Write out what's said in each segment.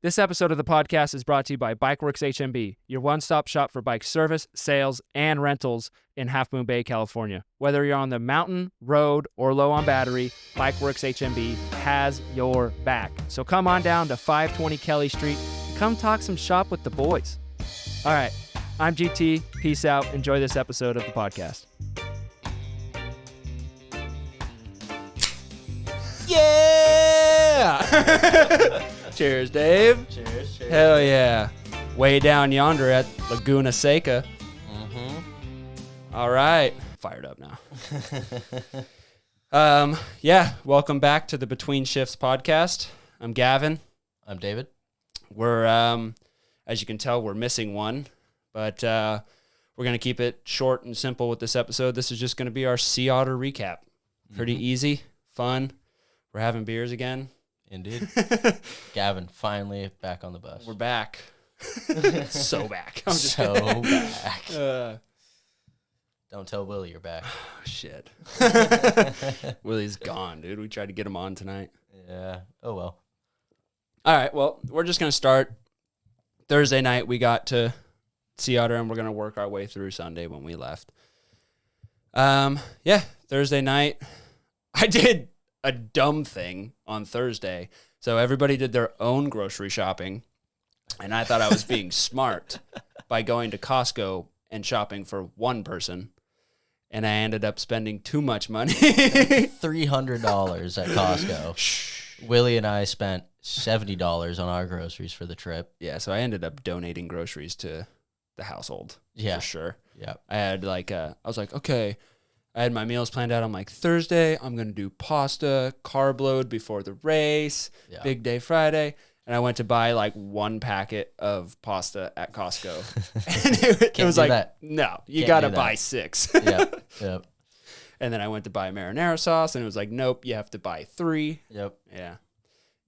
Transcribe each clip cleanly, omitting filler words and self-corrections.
This episode of the podcast is brought to you by Bikeworks HMB, your one-stop shop for bike service, sales, and rentals in Half Moon Bay, California. Whether you're on the mountain, road, or low on battery, Bikeworks HMB has your back. So come on down to 520 Kelly Street and come talk some shop with the boys. All right, I'm GT. Peace out. Enjoy this episode of the podcast. Yeah! Cheers, Dave. Cheers. Hell yeah. Way down yonder at Laguna Seca. All right. Fired up now. Welcome back to the Between Shifts podcast. I'm Gavin. I'm David. We're, as you can tell, we're missing one, but we're going to keep it short and simple with this episode. This is just going to be our Sea Otter recap. Pretty easy, fun. We're having beers again. Indeed. Gavin, finally back on the bus. We're back. So back. Back. Don't tell Willie you're back. Shit. Willie's gone, dude. We tried to get him on tonight. Yeah. Oh, well. All right. Well, we're just going to start. Thursday night, we got to Sea Otter, and we're going to work our way through Sunday when we left. Thursday night, I did a dumb thing on Thursday. So everybody did their own grocery shopping, and I thought I was being smart by going to Costco and shopping for one person, and I ended up spending too much money. $300 at Costco. Willie and I spent $70 on our groceries for the trip. Yeah, so I ended up donating groceries to the household. Yeah. For sure. Yeah. I had I was like, okay, I had my meals planned out. I'm like, Thursday, I'm going to do pasta, carb load before the race, big day Friday. And I went to buy like one packet of pasta at Costco. And it was like, that. No, you got to buy 6. Yep. And then I went to buy marinara sauce, and it was like, nope, you have to buy 3. Yep. Yeah.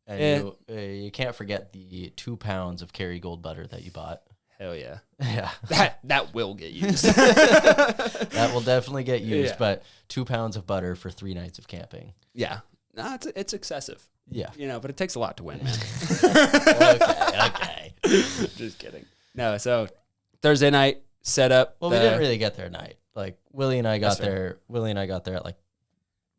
And you can't forget the 2 pounds of Kerrygold butter that you bought. Hell yeah. Yeah. That will get used. That will definitely get used, but 2 pounds of butter for 3 nights of camping. Yeah. No, it's excessive. Yeah. But it takes a lot to win, man. Okay. Just kidding. No, so Thursday night, set up. Well, we didn't really get there at night. Like, Willie and I got there at like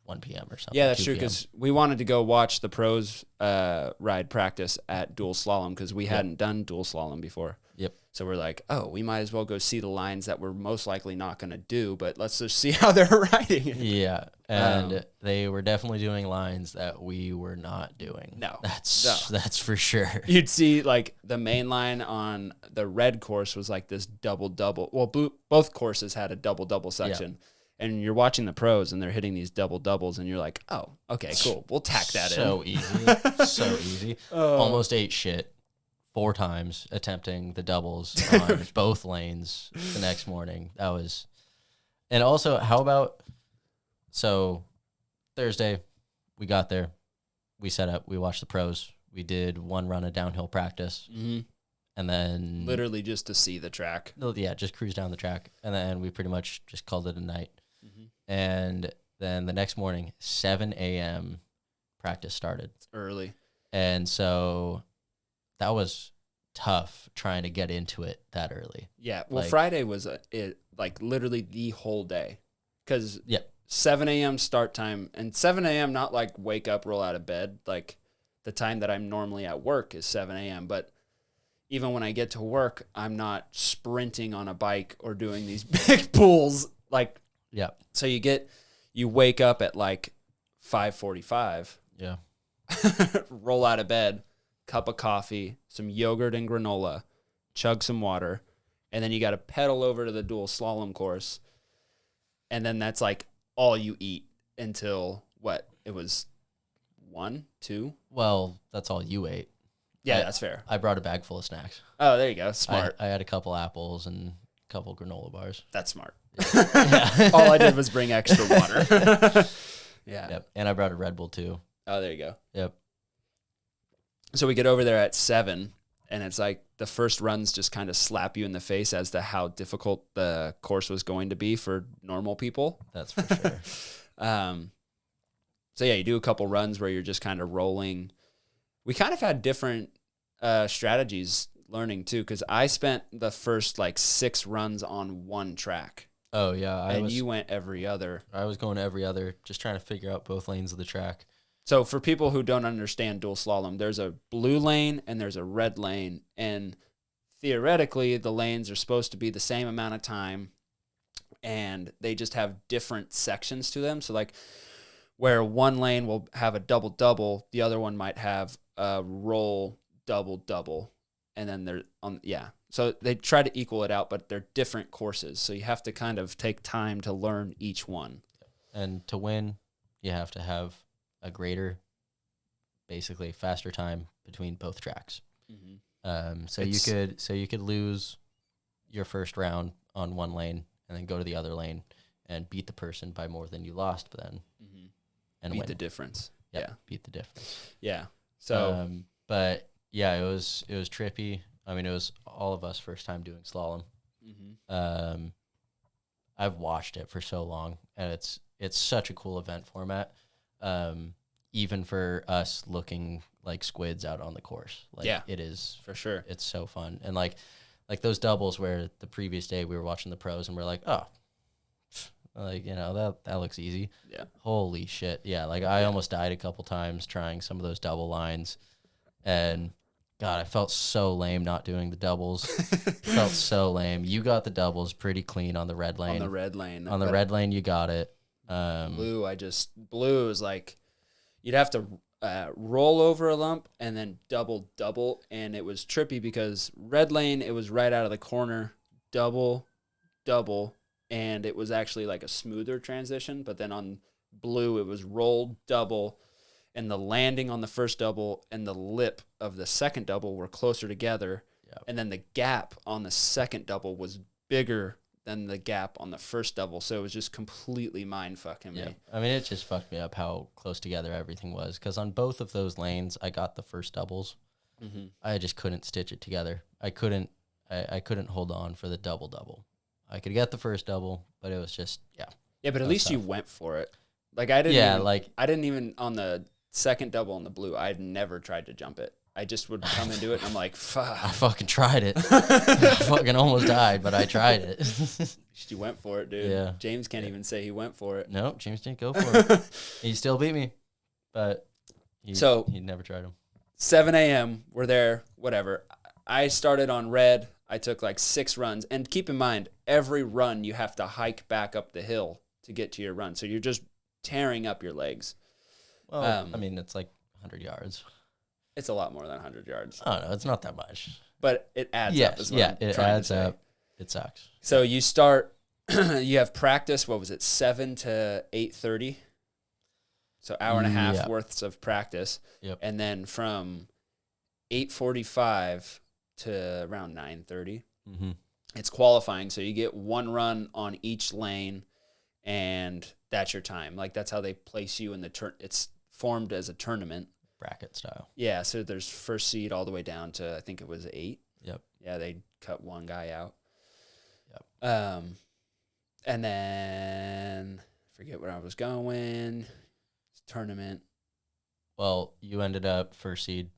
1 p.m. or something. Yeah, that's true, because we wanted to go watch the pros ride practice at dual slalom, because we hadn't done dual slalom before. Yep. So we're like, oh, we might as well go see the lines that we're most likely not going to do, but let's just see how they're riding it. Yeah, and they were definitely doing lines that we were not doing. No. That's for sure. You'd see, like, the main line on the red course was like this double-double. Well, both courses had a double-double section. Yeah. And you're watching the pros, and they're hitting these double-doubles, and you're like, oh, okay, cool. We'll tack that in. So easy. Almost ate shit 4 times attempting the doubles on both lanes the next morning. That was... And also, how about... So, Thursday, we got there. We set up. We watched the pros. We did 1 run of downhill practice. Mm-hmm. And then... Literally just to see the track. Yeah, just cruise down the track. And then we pretty much just called it a night. Mm-hmm. And then the next morning, 7 a.m., practice started. It's early. And so that was tough trying to get into it that early. Yeah. Well, Friday was literally the whole day. Because 7 a.m. start time. And 7 a.m., not like wake up, roll out of bed. Like the time that I'm normally at work is 7 a.m., but even when I get to work, I'm not sprinting on a bike or doing these big pulls. Like, yeah. So you wake up at like 5:45. Yeah. Roll out of bed, cup of coffee, some yogurt and granola, chug some water, and then you got to pedal over to the dual slalom course. And then that's like all you eat until what? It was 1, 2? Well, that's all you ate. Yeah, that's fair. I brought a bag full of snacks. Oh, there you go. Smart. I had a couple apples and a couple granola bars. That's smart. Yeah. All I did was bring extra water. Yeah. Yep. And I brought a Red Bull too. Oh, there you go. Yep. So we get over there at 7, and it's like the first runs just kind of slap you in the face as to how difficult the course was going to be for normal people. That's for sure. So yeah, you do a couple runs where you're just kind of rolling. We kind of had different strategies learning too, because I spent the first like 6 runs on one track. Oh yeah, you went every other. I was going every other, just trying to figure out both lanes of the track. So for people who don't understand dual slalom, there's a blue lane and there's a red lane, and theoretically the lanes are supposed to be the same amount of time, and they just have different sections to them. So like where one lane will have a double-double, the other one might have a roll double-double, and then they're on, yeah. So they try to equal it out, but they're different courses. So you have to kind of take time to learn each one. And to win, you have to have a greater, basically faster time between both tracks. Mm-hmm. So you could lose your first round on one lane and then go to the other lane and beat the person by more than you lost then. Mm-hmm. And beat win. The difference. Yep, yeah. Beat the difference. Yeah. So, but yeah, it was trippy. I mean, it was all of us first time doing slalom. Mm-hmm. I've watched it for so long, and it's such a cool event format. Even for us looking like squids out on the course, like it is for sure. It's so fun, and like those doubles where the previous day we were watching the pros and we're like, oh, like that looks easy. Yeah. Holy shit. Yeah. Like I almost died a couple times trying some of those double lines, and God, I felt so lame not doing the doubles. Felt so lame. You got the doubles pretty clean on the red lane. On the red lane. On the red lane, you got it. Blue is like you'd have to roll over a lump and then double, and it was trippy because red lane, it was right out of the corner, double, and it was actually like a smoother transition. But then on blue, it was rolled, double, and the landing on the first double and the lip of the second double were closer together. Yep. And then the gap on the second double was bigger than the gap on the first double. So it was just completely mind-fucking me. I mean, it just fucked me up how close together everything was. Because on both of those lanes, I got the first doubles. Mm-hmm. I just couldn't stitch it together. I couldn't hold on for the double. I could get the first double, but it was just, Yeah, but at least you went for it. Like I didn't I didn't even on the second double on the blue, I had never tried to jump it. I just would come and do it, and I'm like, fuck. I fucking tried it. I fucking almost died, but I tried it. You went for it, dude. Yeah. James can't even say he went for it. No, James didn't go for it. He still beat me, but he never tried him. 7 a.m., we're there, whatever. I started on red. I took like 6 runs. And keep in mind, every run you have to hike back up the hill to get to your run. So you're just tearing up your legs. Well, I mean, it's like 100 yards. It's a lot more than 100 yards. Oh, no, it's not that much. But it adds up. It adds up. It sucks. So you start, you have practice, what was it, 7 to 8:30? So hour and a half worth of practice. Yep. And then from 8:45 to around 9:30, it's qualifying. So you get 1 run on each lane, and that's your time. Like that's how they place you in the it's formed as a tournament. Bracket style. Yeah, so there's first seed all the way down to, I think it was 8. Yep. Yeah, they cut one guy out. Yep. And then, forget where I was going. Tournament. Well, you ended up first seed.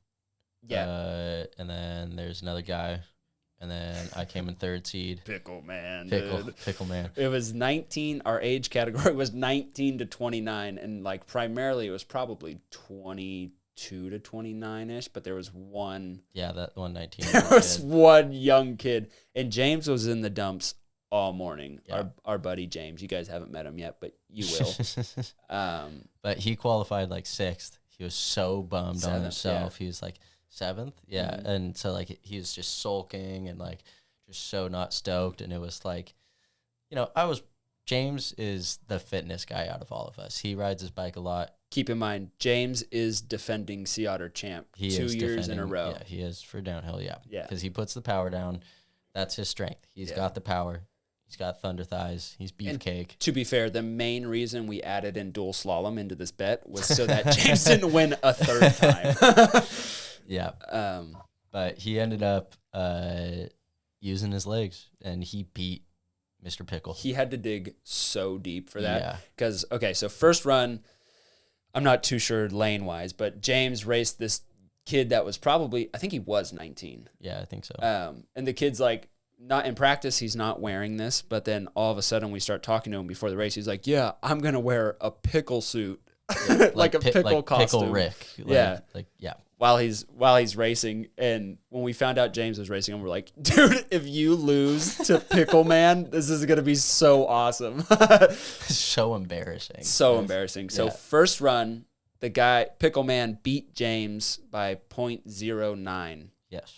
Yeah. And then there's another guy. And then I came in 3rd seed. Pickle man. Pickle man. It was 19. Our age category was 19 to 29. And like primarily it was probably 22 to 29-ish. But there was one. Yeah, that one 19. There was one young kid. And James was in the dumps all morning. Yeah. Our buddy James. You guys haven't met him yet, but you will. But he qualified like 6th. He was so bummed on himself. Yeah. He was like 7th. Yeah. Mm-hmm. And so like he was just sulking and like just so not stoked. And it was like, James is the fitness guy out of all of us. He rides his bike a lot. Keep in mind, James is defending Sea Otter champ 2 years in a row. Yeah, he is for downhill. Yeah. Because he puts the power down. That's his strength. He's got the power. He's got thunder thighs. He's beefcake. And to be fair, the main reason we added in dual slalom into this bet was so that James didn't win a 3rd time. Yeah. But he ended up using his legs, and he beat Mr. Pickle. He had to dig so deep for that. Yeah. Because, so first run, I'm not too sure lane-wise, but James raced this kid that was probably, I think he was 19. Yeah, I think so. And the kid's like, not in practice, he's not wearing this, but then all of a sudden we start talking to him before the race. He's like, yeah, I'm going to wear a pickle suit, like a pickle costume. Pickle Rick. Yeah. While he's racing. And when we found out James was racing him, we're like, dude, if you lose to Pickle Man, this is going to be so awesome. So embarrassing. So embarrassing. So first run, the guy, Pickle Man, beat James by 0.09. Yes.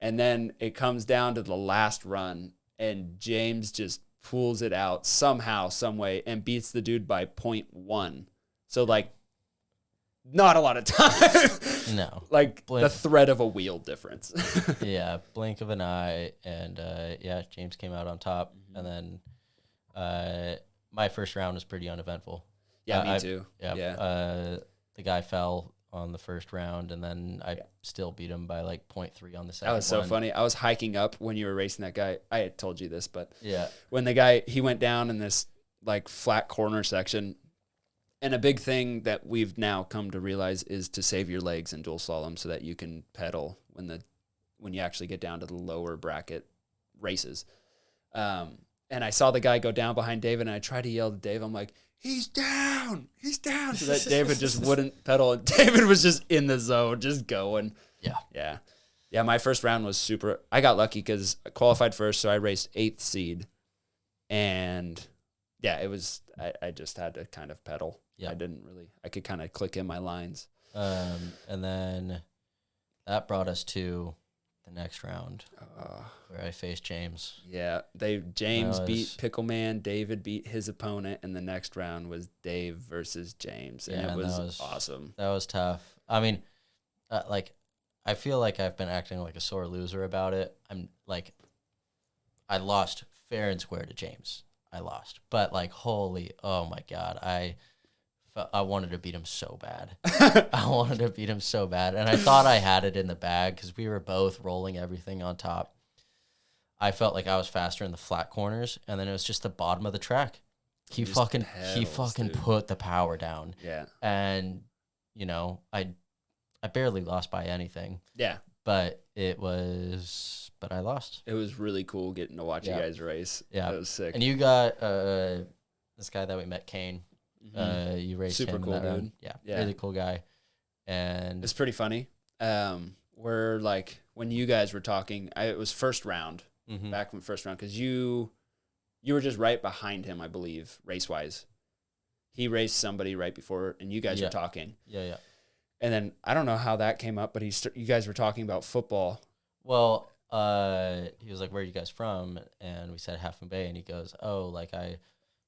And then it comes down to the last run, and James just pulls it out somehow, some way, and beats the dude by 0.1. So, like, not a lot of time. No. Like, the thread of a wheel difference. Yeah, blink of an eye, and, James came out on top. And then my first round was pretty uneventful. Yeah, me too. Yeah. The guy fell on the first round, and then I still beat him by like 0.3 on the second. That was so funny. I was hiking up when you were racing that guy. I had told you this, but when the guy, he went down in this like flat corner section, and a big thing that we've now come to realize is to save your legs in dual slalom so that you can pedal when you actually get down to the lower bracket races. And I saw the guy go down behind David, and I tried to yell to Dave. I'm like, he's down, so that David just wouldn't pedal. And David was just in the zone, just going. Yeah. My first round was super. I got lucky because I qualified first, so I raced 8th seed, and it was. I just had to kind of pedal. Yeah, I could kind of click in my lines. And then that brought us to the next round where I faced James. Yeah, James beat Pickle Man. David beat his opponent, and the next round was Dave versus James, and it was awesome. That was tough. I mean, I feel like I've been acting like a sore loser about it. I lost fair and square to James. But oh my God, I wanted to beat him so bad. And I thought I had it in the bag because we were both rolling everything on top. I felt like I was faster in the flat corners, and then it was just the bottom of the track. He fucking put the power down. Yeah. And, I barely lost by anything. Yeah. But I lost. It was really cool getting to watch you guys race. Yeah. It was sick. And you got this guy that we met, Kane. Mm-hmm. You raced super him cool in that dude. Round. Yeah, really cool guy. And it's pretty funny. We're like, when you guys were talking, it was first round, back from first round, because you were just right behind him, I believe, race-wise. He raced somebody right before, and you guys were talking. Yeah. And then, I don't know how that came up, but you guys were talking about football. Well, he was like, where are you guys from? And we said Half Moon Bay, and he goes, oh, I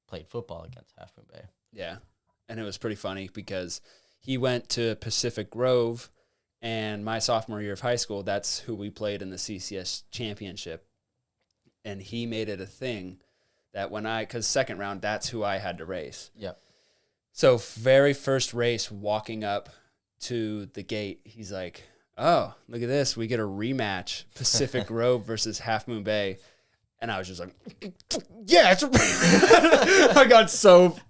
played football against Half Moon Bay. Yeah, and it was pretty funny because he went to Pacific Grove, and my sophomore year of high school, that's who we played in the CCS championship. And he made it a thing that because second round, that's who I had to race. Yep. So very first race, walking up to the gate, he's like, oh, look at this. We get a rematch, Pacific Grove versus Half Moon Bay. And I was just like, yeah, it's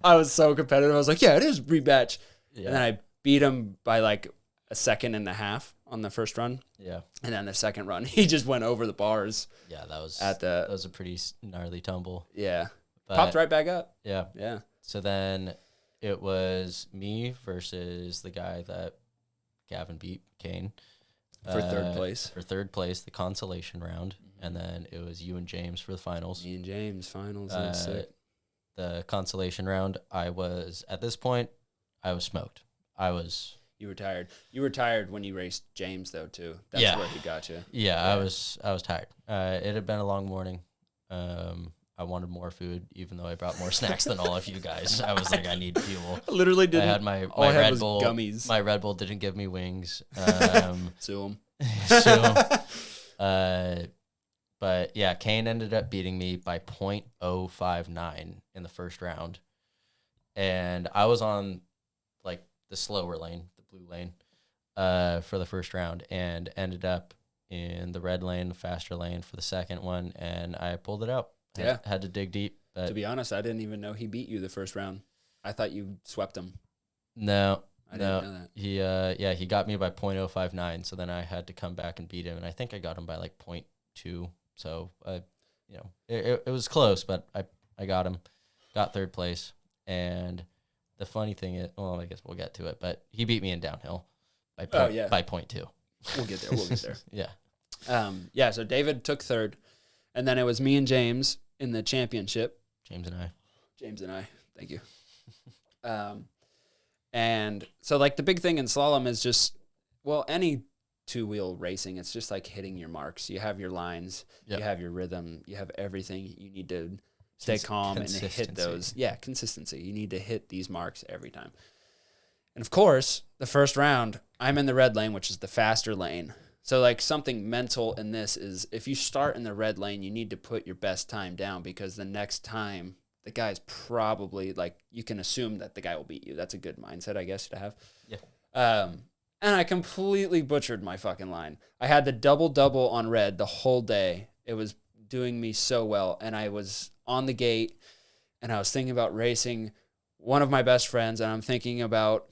I was so competitive. I was like, yeah, it is rematch. Yeah. And then I beat him by like a second and a half on the first run. Yeah. And then the second run, he just went over the bars. Yeah, that was a pretty gnarly tumble. Yeah. But popped right back up. Yeah. Yeah. So then it was me versus the guy that Gavin beat, Kane. For third place. For third place, the consolation round. And then it was you and James for the finals. Me and James, finals. That was sick. The consolation round, at this point, I was smoked. You were tired. You were tired when you raced James, though, too. That's where he got you. Yeah, I was tired. It had been a long morning. I wanted more food, even though I brought more snacks than all of you guys. I was like, I need fuel. I literally didn't. I had my Red Bull. Gummies. My Red Bull didn't give me wings. Sue 'em. But yeah, Kane ended up beating me by 0.059 in the first round. And I was on the slower lane, the blue lane, for the first round, and ended up in the red lane, the faster lane for the second one, and I pulled it out. Had to dig deep. But to be honest, I didn't even know he beat you the first round. I thought you swept him. No. I didn't know that. He got me by .059, so then I had to come back and beat him, and I think I got him by like .2. So it was close, but I got him, got third place, and the funny thing is, well, I guess we'll get to it, but he beat me in downhill by .2. We'll get there. Yeah. So David took third, and then it was me and James in the championship. James and I. Thank you. And so like the big thing in slalom is just, well, any two-wheel racing, it's just like hitting your marks. You have your lines, you have your rhythm, you have everything. You need to stay calm and hit those. Yeah, consistency. You need to hit these marks every time. And of course, the first round, I'm in the red lane, which is the faster lane. So like something mental in this is if you start in the red lane, you need to put your best time down because the next time the guy's probably like, you can assume that the guy will beat you. That's a good mindset, I guess, to have. Yeah. And I completely butchered my fucking line. I had the double on red the whole day. It was doing me so well. And I was on the gate and I was thinking about racing one of my best friends. And I'm thinking about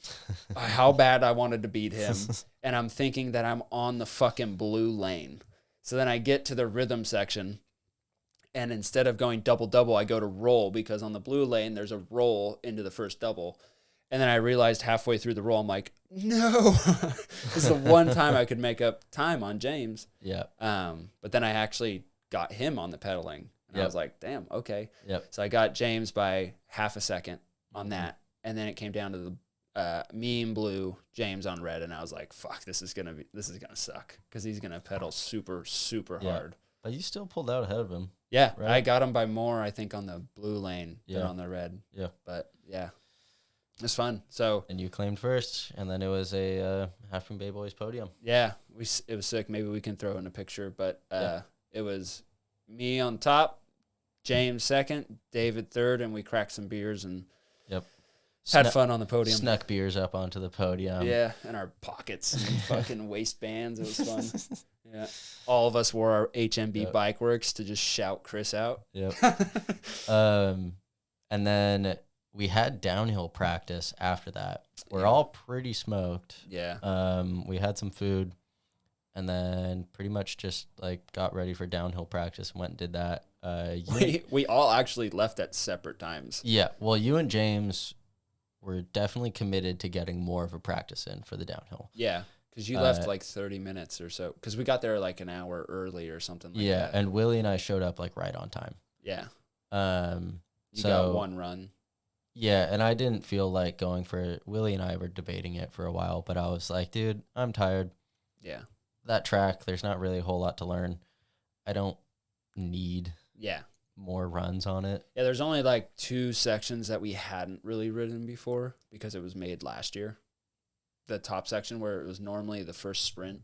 how bad I wanted to beat him. And I'm thinking that I'm on the fucking blue lane. So then I get to the rhythm section. And instead of going double, I go to roll because on the blue lane, there's a roll into the first double. And then I realized halfway through the roll, I'm like, no, this is the one time I could make up time on James. Yeah. But then I actually got him on the pedaling. And I was like, damn, okay. Yep. So I got James by half a second on that. And then it came down to the me in blue, James on red. And I was like, fuck, this is going to suck because he's going to pedal super, super hard. But you still pulled out ahead of him. Yeah, right? I got him by more, I think, on the blue lane than on the red. Yeah. But, yeah, it was fun. So and you claimed first, and then it was a Half Moon Bay Boys podium. Yeah, it was sick. Maybe we can throw in a picture. But it was me on top, James second, David third, and we cracked some beers and had fun on the podium. Snuck beers up onto the podium. Yeah, in our pockets and fucking waistbands. It was fun. Yeah, all of us wore our HMB Bike Works to just shout Chris out. Yep. And then we had downhill practice after that. We're all pretty smoked. Yeah. We had some food, and then pretty much just like got ready for downhill practice and went and did that. We all actually left at separate times. Yeah. Well, you and James were definitely committed to getting more of a practice in for the downhill. Yeah. Because you left like 30 minutes or so. Because we got there like an hour early or something like that. Yeah, and Willie and I showed up like right on time. Yeah. You So got one run. Yeah, and I didn't feel like going for it. Willie and I were debating it for a while, but I was like, dude, I'm tired. Yeah. That track, there's not really a whole lot to learn. I don't need more runs on it. Yeah, there's only like 2 sections that we hadn't really ridden before because it was made last year. The top section where it was normally the first sprint.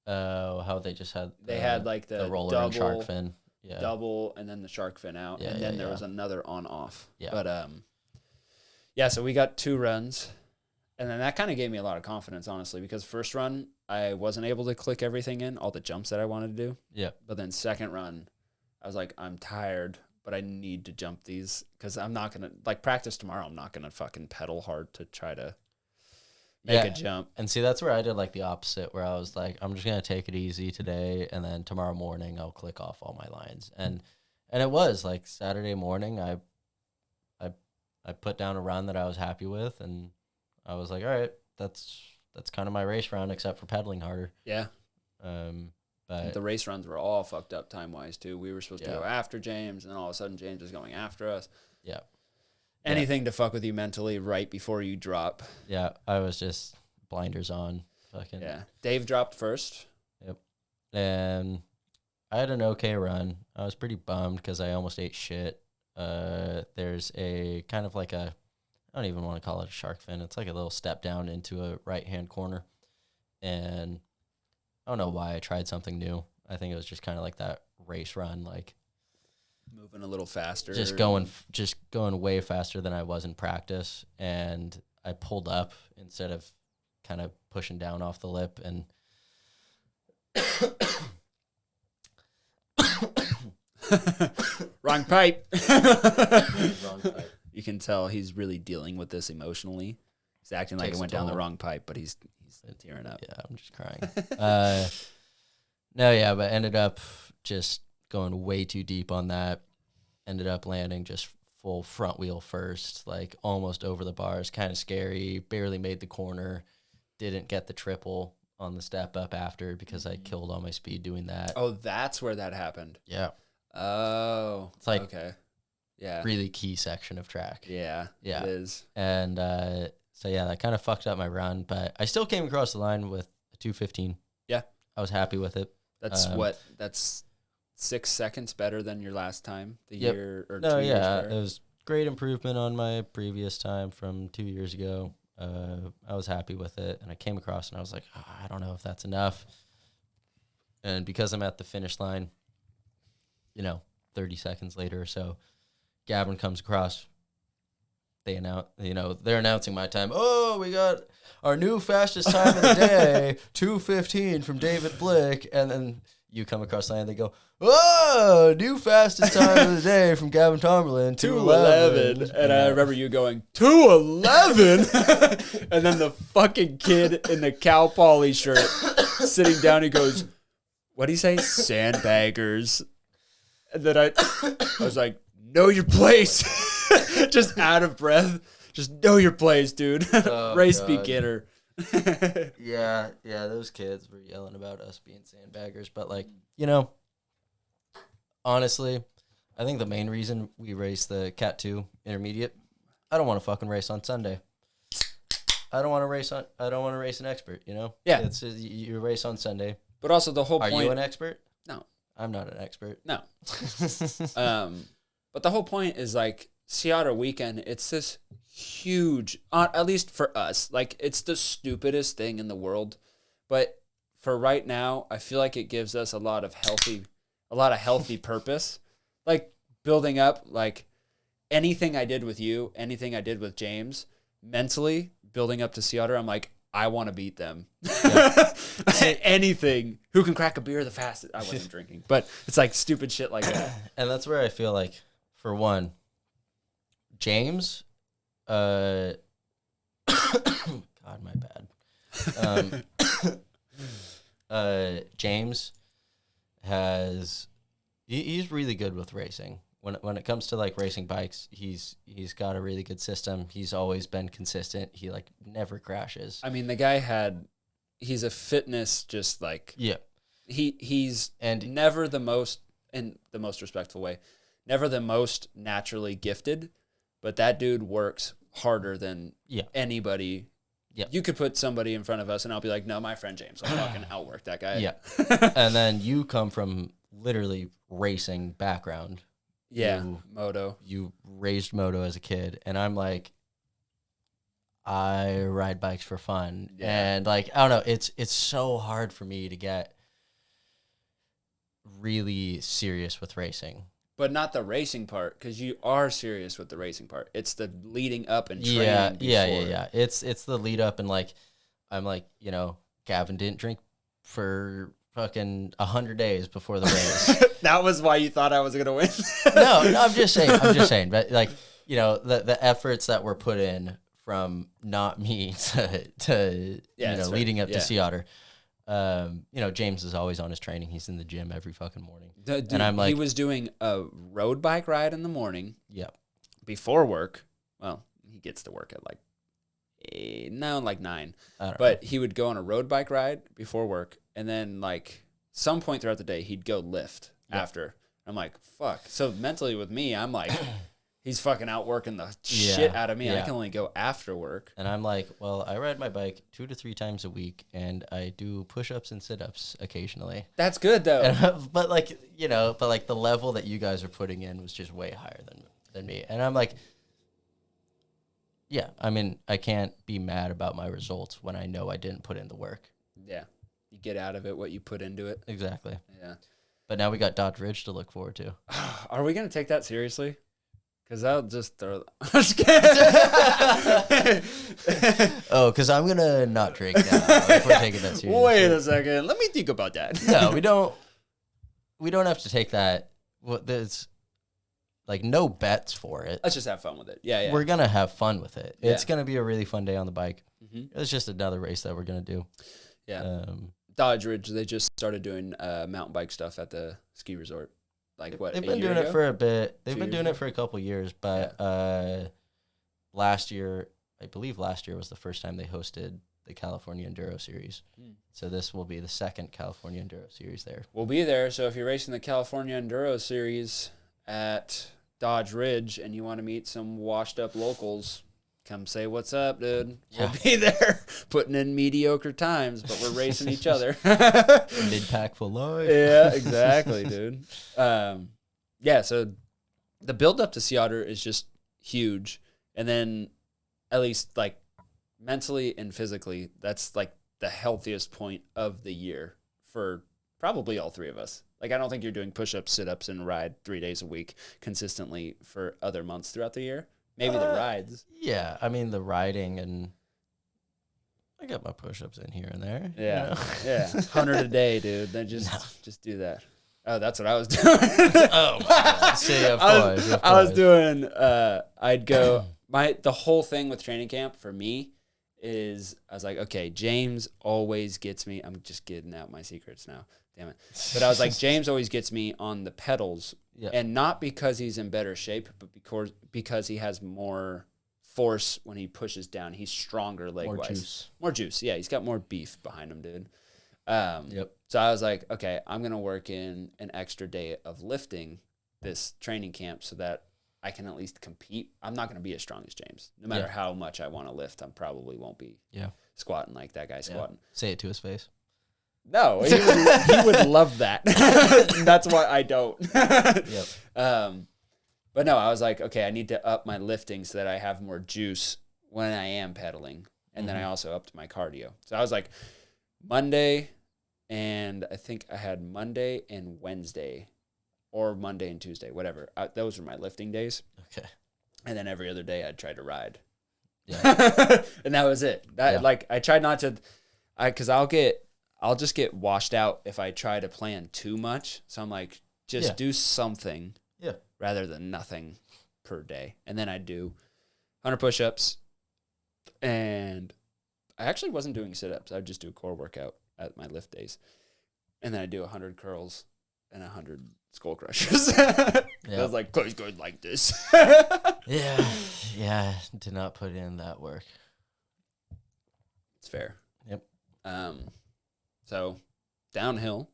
Oh, how they just had they had like the roller double, and shark fin. Yeah. Double and then the shark fin out. Yeah, and then there was another on off. Yeah. But so we got 2 runs. And then that kind of gave me a lot of confidence, honestly, because first run I wasn't able to click everything in, all the jumps that I wanted to do. Yeah. But then second run, I was like, I'm tired, but I need to jump these because I'm not gonna practice tomorrow. I'm not gonna fucking pedal hard to try to make a jump. And see, that's where I did like the opposite, where I was like, I'm just gonna take it easy today, and then tomorrow morning I'll click off all my lines. And it was like Saturday morning, I put down a run that I was happy with, and I was like, all right, that's kind of my race round, except for pedaling harder. Yeah. But the race runs were all fucked up time wise too. We were supposed to go after James, and then all of a sudden James was going after us. Yeah. Anything to fuck with you mentally right before you drop. Yeah, I was just blinders on. Fucking. Yeah. Dave dropped first. Yep. And I had an okay run. I was pretty bummed because I almost ate shit. There's a kind of like I don't even want to call it a shark fin. It's like a little step down into a right-hand corner. And I don't know why I tried something new. I think it was just kind of like that race run, like moving a little faster, just going way faster than I was in practice. And I pulled up instead of kind of pushing down off the lip, and wrong pipe. Wrong pipe. You can tell he's really dealing with this emotionally. He's He's acting like Takes it went a down the toll. wrong pipe, but he's tearing up. Yeah, I'm just crying. No, yeah, but ended up just going way too deep on that. Ended up landing just full front wheel first, like almost over the bars. Kind of scary. Barely made the corner. Didn't get the triple on the step up after because I killed all my speed doing that. Oh, that's where that happened. Yeah. Oh, It's like okay. Yeah. really key section of track. Yeah. Yeah. It is. And so, yeah, that kind of fucked up my run, but I still came across the line with a 2:15. Yeah. I was happy with it. That's 6 seconds better than your last time, Yep. year or No, 2 years yeah, prior? it was great improvement on my previous time from 2 years ago. I was happy with it, and I came across and I was like, I don't know if that's enough. And because I'm at the finish line, 30 seconds later or so, Gavin comes across. They're announcing my time. Oh, we got our new fastest time of the day, 2:15 from David Blick. And then you come across the line, they go, oh, new fastest time of the day from Gavin Tomberlin, 2:11. And I remember you going, 2:11? And then the fucking kid in the Cal Poly shirt sitting down, he goes, what do you say? Sandbaggers. And then I was like, know your place. Just out of breath. Just know your place, dude. Oh, Race God. beginner. Yeah, those kids were yelling about us being sandbaggers. But, honestly, I think the main reason we race the Cat 2 Intermediate, I don't want to fucking race on Sunday. I don't want to race an expert, Yeah. It's you race on Sunday. But also the whole Are point. you an expert? No. I'm not an expert. No. But the whole point is like Sea Otter weekend. It's this huge, at least for us, like it's the stupidest thing in the world. But for right now, I feel like it gives us a lot of healthy purpose. Like building up, like anything I did with you, anything I did with James, mentally building up to Sea Otter, I'm like, I want to beat them. Yeah. Anything. Who can crack a beer the fastest? I wasn't drinking, but it's like stupid shit like that. And that's where I feel like, for one, James, God, my bad. James he's really good with racing. When it comes to like racing bikes, he's got a really good system. He's always been consistent. He like never crashes. I mean, the guy he's a fitness, just like, Yeah. He's never the most, in the most respectful way, never the most naturally gifted, but that dude works harder than anybody. Yeah. You could put somebody in front of us and I'll be like, no, my friend James will fucking outwork that guy. Yeah. And then you come from literally racing background. Yeah. Moto. You raised moto as a kid, and I'm like, I ride bikes for fun. Yeah. And like, I don't know, it's so hard for me to get really serious with racing. But not the racing part, because you are serious with the racing part. It's the leading up and training. Yeah. It's the lead up, and like, I'm like, Gavin didn't drink for fucking 100 days before the race. That was why you thought I was gonna win. No, I'm just saying. But like, the efforts that were put in from not me to leading up to Sea Otter. James is always on his training. He's in the gym every fucking morning. Dude, and I'm like, he was doing a road bike ride in the morning. Yep. Before work. Well, he gets to work at like 9. I don't But he would go on a road bike ride before work, and then like some point throughout the day he'd go lift after. I'm like, fuck. So mentally with me, I'm like, he's fucking outworking the shit out of me. I can only go after work. And I'm like, well, I ride my bike 2 to 3 times a week, and I do push-ups and sit-ups occasionally. That's good though. But the level that you guys are putting in was just way higher than me. And I'm like, yeah, I mean, I can't be mad about my results when I know I didn't put in the work. Yeah. You get out of it what you put into it. Exactly. Yeah. But now we got Dodge Ridge to look forward to. Are we going to take that seriously? Because I'll just throw... I'm just kidding. Oh, because I'm going to not drink now if we're taking that seriously. Wait a second. Let me think about that. No, we don't have to take that. like no bets for it. Let's just have fun with it. Yeah, yeah. We're gonna have fun with it. Yeah. It's gonna be a really fun day on the bike. Mm-hmm. It's just another race that we're gonna do. Yeah. Dodge Ridge, they just started doing mountain bike stuff at the ski resort. Like what? They've been doing it for a bit. They've been doing ago? it for a couple years, but last year, I believe last year was the first time they hosted the California Enduro Series. So this will be the second California Enduro Series there. We'll be there. So if you're racing the California Enduro Series at Dodge Ridge and you want to meet some washed up locals, come say what's up, dude. Yeah. We'll be there putting in mediocre times, but we're racing each other. Mid-pack for life. Yeah, exactly, dude. Yeah, so the build up to Sea Otter is just huge. And then at least like mentally and physically, that's like the healthiest point of the year for probably all three of us. Like, I don't think you're doing push-ups, sit-ups, and ride 3 days a week consistently for other months throughout the year. Maybe the rides. Yeah, I mean, the riding, and I got my push-ups in here and there. Yeah, you know? yeah. 100 a day, dude. Then just do that. Oh, that's what I was doing. Oh, my God. See, of course. I was doing, I'd go, the whole thing with training camp for me is, I was like, okay, James always gets me. I'm just getting out my secrets now. Damn it. But I was like, James always gets me on the pedals. Yeah. And not because he's in better shape, but because he has more force when he pushes down. He's stronger leg-wise. More juice. More juice. Yeah, he's got more beef behind him, dude. Yep. So I was like, okay, I'm going to work in an extra day of lifting this training camp so that I can at least compete. I'm not going to be as strong as James. No matter how much I want to lift, I probably won't be squatting like that guy squatting. Say it to his face. No, he would love that. That's why I don't. Yep. But no, I was like, okay, I need to up my lifting so that I have more juice when I am pedaling. And then I also upped my cardio. So I was like, Monday, and I think I had Monday and Wednesday, or Monday and Tuesday, whatever. Those were my lifting days. Okay. And then every other day I'd try to ride. Yeah. And that was it. Like, I tried not to, because I'll just get washed out if I try to plan too much. So I'm like, just do something rather than nothing per day. And then I'd do 100 push-ups. And I actually wasn't doing sit-ups. I'd just do a core workout at my lift days. And then I'd do 100 curls and 100 skull crushers. I was like, please go like this. Yeah. Did not put in that work. It's fair. Yep. So downhill,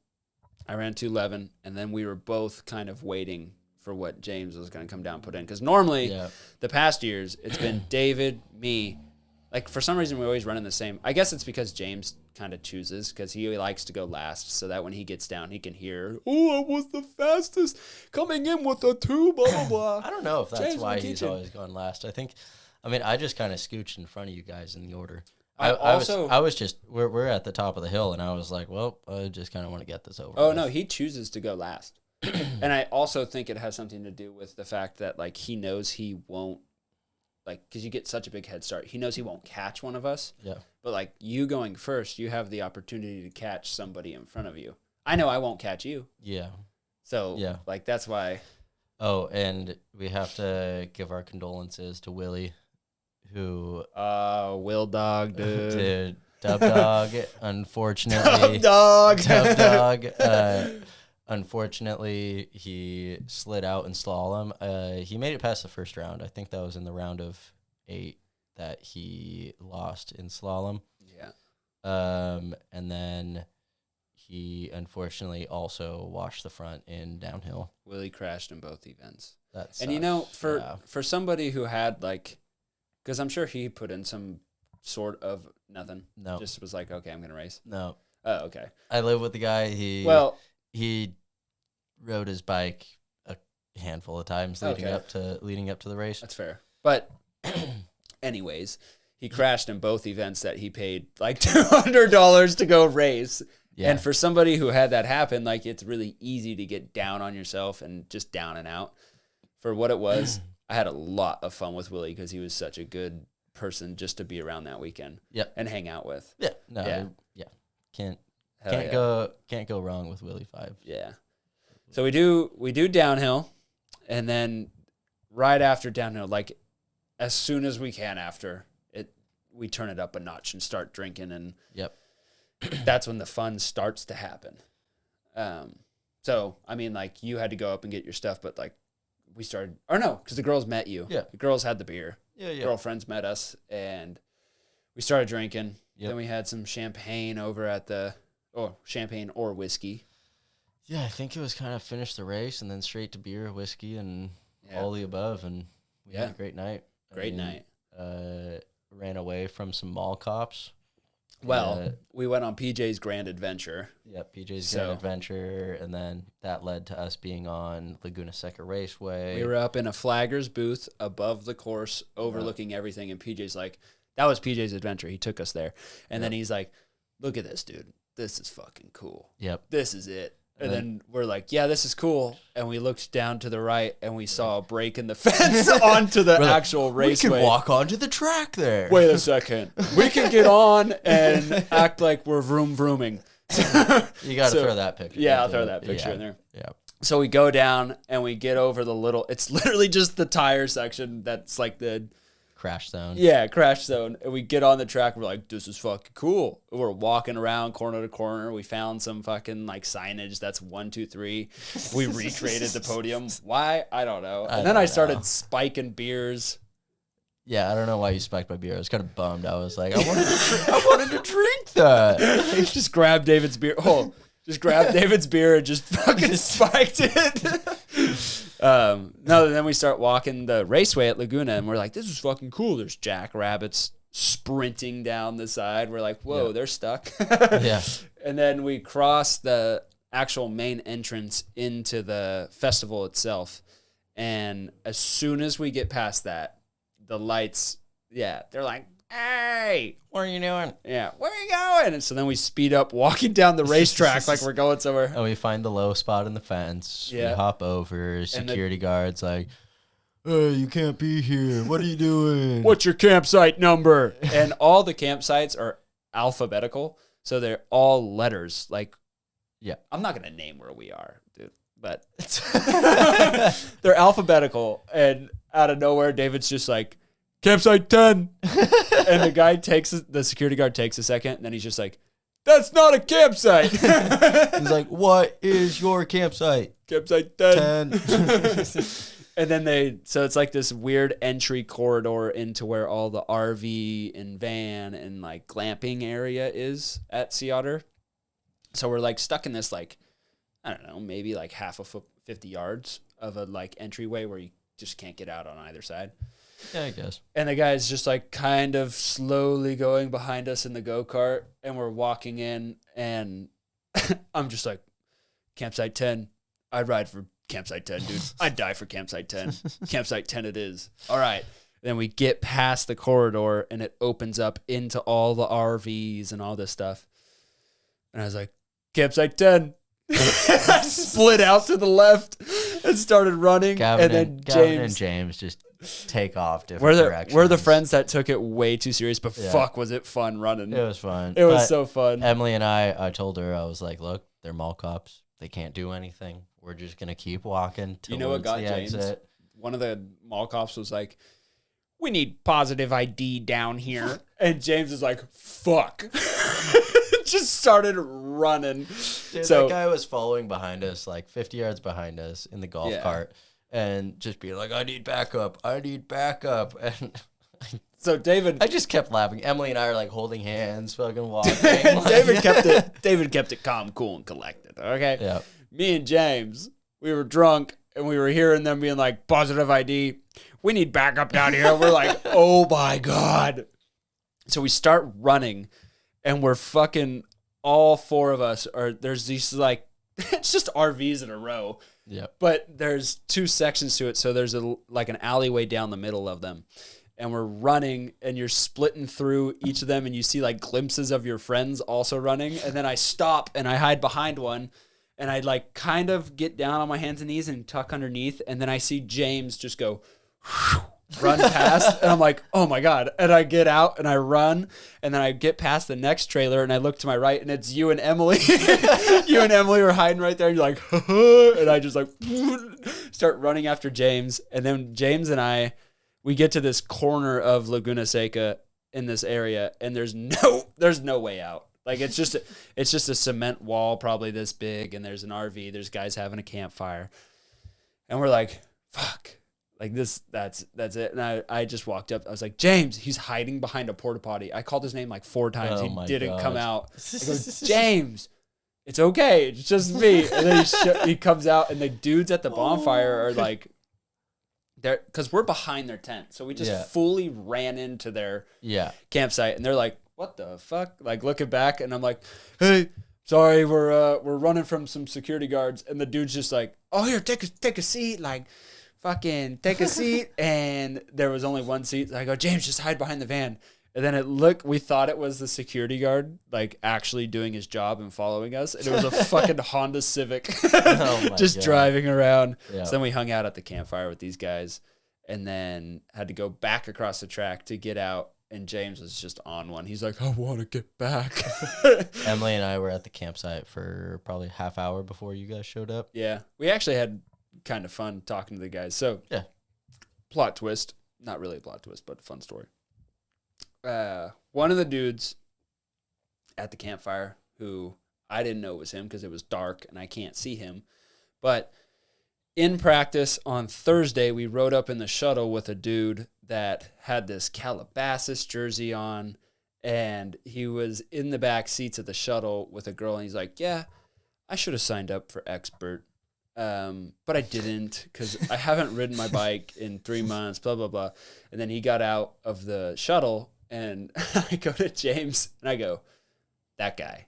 I ran 211, and then we were both kind of waiting for what James was going to come down and put in. Because normally, the past years, it's been David, me. Like, for some reason, we always run in the same. I guess it's because James kind of chooses, because he likes to go last, so that when he gets down, he can hear, oh, I was the fastest coming in with a 2, blah, blah, blah. I don't know if that's James why he's always gone last. I just kind of scooched in front of you guys in the order. I was just, we're at the top of the hill, and I was like, well, I just kind of want to get this over Oh, with. no, he chooses to go last. And I also think it has something to do with the fact that, like, he knows he won't, like, because you get such a big head start. He knows he won't catch one of us. Yeah. But, like, you going first, you have the opportunity to catch somebody in front of you. I know I won't catch you. Yeah. So, like, that's why. Oh, and we have to give our condolences to Willie, who... Will Dog, dude. Dude, Dub Dog, unfortunately... Dub Dog. Unfortunately, he slid out in slalom. He made it past the first round. I think that was in the round of 8 that he lost in slalom. Yeah. And then he unfortunately also washed the front in downhill. Willie crashed in both events. That sucks. And you know, for somebody who had like, because I'm sure he put in some sort of nothing. No. Just was like, okay, I'm gonna race. No. Oh, okay. I live with the guy. He rode his bike a handful of times leading up to the race. That's fair. But anyways, he crashed in both events that he paid like $200 to go race. Yeah. And for somebody who had that happen, like, it's really easy to get down on yourself and just down and out. For what it was, I had a lot of fun with Willie because he was such a good person just to be around that weekend. And hang out with. Yeah. No. Yeah. Can't go wrong with Willie 5. Yeah. So we do downhill, and then right after downhill, like as soon as we can after it, we turn it up a notch and start drinking, and that's when the fun starts to happen. So I mean, like you had to go up and get your stuff, but like we started, or no, because the girls met you. Yeah, the girls had the beer. Yeah. Girlfriends met us, and we started drinking. Then we had some champagne over at champagne or whiskey. Yeah, I think it was kind of finish the race and then straight to beer, whiskey, and all the above, and we had a great night. Great night. Ran away from some mall cops. Well, we went on PJ's Grand Adventure. Yep, PJ's Grand Adventure, and then that led to us being on Laguna Seca Raceway. We were up in a flagger's booth above the course, overlooking everything, and PJ's like, that was PJ's adventure. He took us there. And then he's like, look at this, dude. This is fucking cool. Yep. This is it. And then we're like, yeah, this is cool. And we looked down to the right, and we saw a break in the fence onto the actual raceway. We can walk onto the track there. Wait a second. We can get on and act like we're vrooming. You got to throw that picture. Yeah, I'll throw that picture in there. Yeah. So we go down, and we get over it's literally just the tire section that's like the crash zone. Yeah, crash zone. And we get on the track. And we're like, this is fucking cool. We're walking around corner to corner. We found some fucking like signage that's 1, 2, 3. We recreated the podium. Why? I don't know. And then I started spiking beers. Yeah, I don't know why you spiked my beer. I was kind of bummed. I was like, I wanted to drink that. Just grabbed David's beer. Just grabbed David's beer and just fucking spiked it. No, then we start walking the raceway at Laguna, and we're like, this is fucking cool. There's jackrabbits sprinting down the side. We're like, whoa, they're stuck. Yeah. And then we cross the actual main entrance into the festival itself. And as soon as we get past that, the lights, they're like, hey, what are you doing? Yeah, where are you going? And so then we speed up walking down the racetrack like we're going somewhere. And we find the low spot in the fence. Yeah. We hop over. Security guard's like, hey, you can't be here. What are you doing? What's your campsite number? And all the campsites are alphabetical. So they're all letters. Like, I'm not going to name where we are, dude. But they're alphabetical. And out of nowhere, David's just like, campsite 10. And the security guard takes a second, and then he's just like, that's not a campsite. He's like, what is your campsite? Campsite 10. And then so it's like this weird entry corridor into where all the RV and van and like glamping area is at Sea Otter. So we're like stuck in this like, I don't know, maybe like half a foot, 50 yards of a like entryway where you just can't get out on either side. Yeah, I guess. And the guy's just like kind of slowly going behind us in the go-kart, and we're walking in, and I'm just like, campsite 10. I'd ride for campsite 10, dude. I'd die for campsite 10. Campsite 10 it is. All right. Then we get past the corridor, and it opens up into all the RVs and all this stuff. And I was like, campsite 10. I split out to the left and started running. Gavin and James just take off different directions. We're the friends that took it way too serious, but fuck, was it fun running. It was fun. It was so fun. Emily and I told her, I was like, look, they're mall cops. They can't do anything. We're just going to keep walking till what got James? Exit. One of the mall cops was like, we need positive ID down here. And James is like, fuck. Just started running. Dude, that guy was following behind us, like 50 yards behind us in the golf cart, and just being like, I need backup. And so David, I just kept laughing. Emily and I are like holding hands, fucking walking. David kept it calm, cool, and collected. Okay. Yeah. Me and James, we were drunk, and we were hearing them being like, positive ID. We need backup down here. We're like, oh my God. So we start running, and we're fucking, all four of us there's these like, it's just RVs in a row. Yeah. But there's two sections to it. So there's like an alleyway down the middle of them. And we're running, and you're splitting through each of them, and you see like glimpses of your friends also running. And then I stop and I hide behind one, and I like kind of get down on my hands and knees and tuck underneath. And then I see James just go run past, and I'm like, oh my God. And I get out and I run, and then I get past the next trailer and I look to my right and it's you and Emily. You and Emily were hiding right there. And you're like, and I just like start running after James. And then James and I, we get to this corner of Laguna Seca in this area, and there's no way out. Like it's just a cement wall probably this big, and there's an RV, there's guys having a campfire. And we're like, fuck. Like this, that's it. And I just walked up. I was like, James, he's hiding behind a porta potty. I called his name like 4 times. He didn't come out. I go, James, it's okay. It's just me. And then he comes out, and the dudes at the bonfire are like, because we're behind their tent. So we just fully ran into their campsite, and they're like, what the fuck? Like looking back, and I'm like, hey, sorry, we're running from some security guards. And the dude's just like, oh, here, take a seat. Like, fucking take a seat. And there was only one seat. I go, James, just hide behind the van. And then we thought it was the security guard, like actually doing his job and following us. And it was a fucking Honda Civic just driving around. Yeah. So then we hung out at the campfire with these guys, and then had to go back across the track to get out. And James was just on one. He's like, I want to get back. Emily and I were at the campsite for probably half hour before you guys showed up. Yeah. We actually had kind of fun talking to the guys. So, plot twist. Not really a plot twist, but a fun story. One of the dudes at the campfire, who I didn't know was him because it was dark and I can't see him, but in practice on Thursday, we rode up in the shuttle with a dude that had this Calabasas jersey on, and he was in the back seats of the shuttle with a girl, and he's like, yeah, I should have signed up for expert, but I didn't because I haven't ridden my bike in 3 months, blah, blah, blah. And then he got out of the shuttle, and I go to James, and I go, that guy,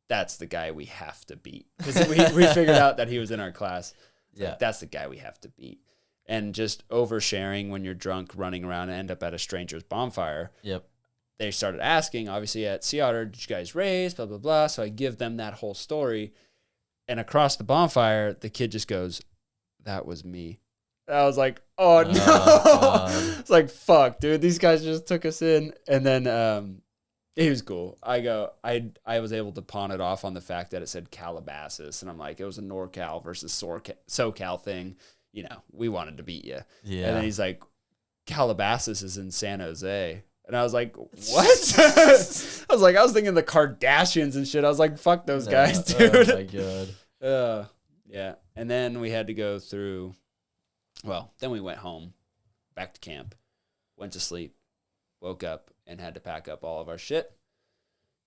that's the guy we have to beat. Because we figured out that he was in our class. Yeah, like, that's the guy we have to beat. And just oversharing when you're drunk, running around and end up at a stranger's bonfire. Yep. They started asking, obviously, at Sea Otter, did you guys race, blah, blah, blah. So I give them that whole story. And across the bonfire, the kid just goes, that was me. And I was like, oh, no. It's like, fuck, dude. These guys just took us in. And then he was cool. I was able to pawn it off on the fact that it said Calabasas. And I'm like, it was a NorCal versus SoCal thing. You know, we wanted to beat you. Yeah. And then he's like, Calabasas is in San Jose. And I was like, what? I was thinking the Kardashians and shit. I was like, fuck those guys, dude. Oh, my God. Yeah. And then we had to go through, then we went home, back to camp, went to sleep, woke up, and had to pack up all of our shit.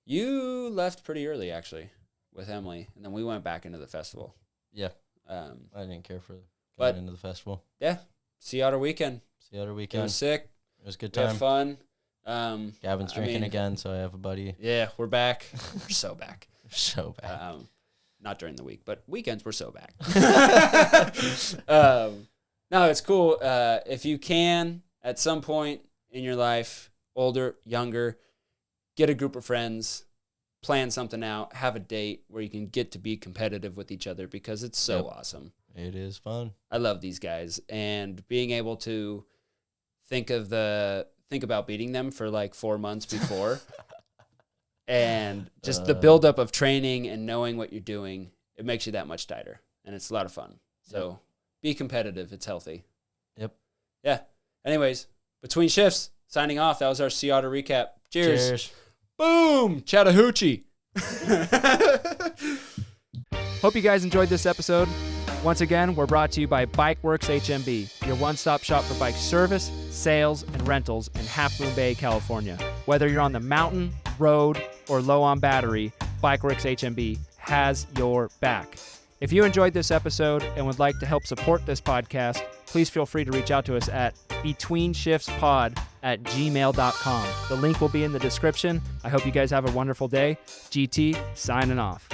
You left pretty early, actually, with Emily. And then we went back into the festival. Yeah. I didn't care for going into the festival. Yeah. Sea Otter weekend. It was sick. It was a good time. We had fun. Gavin's drinking again, so I have a buddy. Yeah, we're back. We're so back. So back. Not during the week, but weekends we're so back. No, it's cool. If you can, at some point in your life, older, younger, get a group of friends, plan something out, have a date where you can get to be competitive with each other, because it's so awesome. It is fun. I love these guys, and being able to think about beating them for like 4 months before and just the buildup of training and knowing what you're doing, it makes you that much tighter, and it's a lot of fun. So be competitive. It's healthy. Yep. Yeah. Anyways, between shifts, signing off. That was our Sea Otter recap. Cheers. Boom. Chattahoochee. Hope you guys enjoyed this episode. Once again, we're brought to you by Bikeworks HMB, your one-stop shop for bike service, sales, and rentals in Half Moon Bay, California. Whether you're on the mountain, road, or low on battery, Bikeworks HMB has your back. If you enjoyed this episode and would like to help support this podcast, please feel free to reach out to us at betweenshiftspod@gmail.com. The link will be in the description. I hope you guys have a wonderful day. GT signing off.